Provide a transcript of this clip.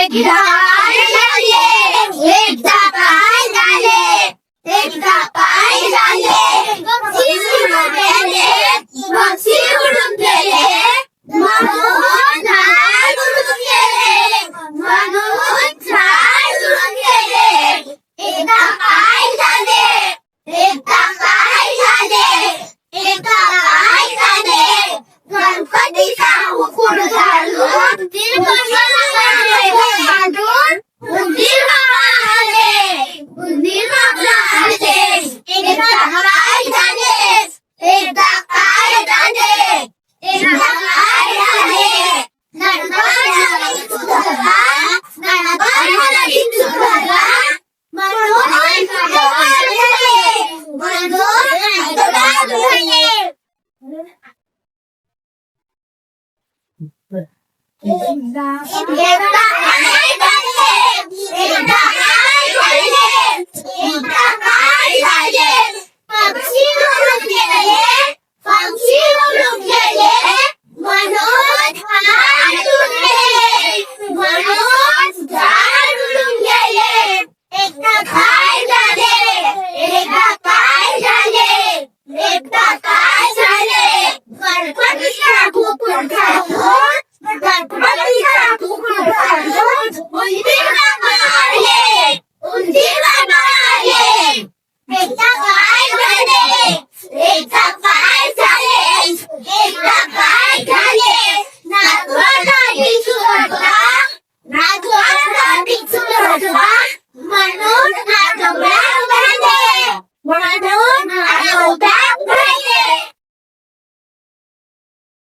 एकदा पाय झाले, एकदा पाय झाले, एकदा पाय झाले, पक्षी उडून गेले, पक्षी उडून गेले, म्हणून झाड उडून गेले, म्हणून झाड उडून गेले. एकदा पाय झाले, एकदा पाय झाले, एकदा पाय झाले, गणपतीचा मुकुट घालून उंदीर मामा आले, उंदीर मामा आले. एकदा पाय झाले, एकदा पाय झाले, एकदा पाय झाले, गणपतीला सुधारला, गणपतीला सुधारला, म्हणून ऐकणार झाले, म्हणून ऐकणार झाले. एकदा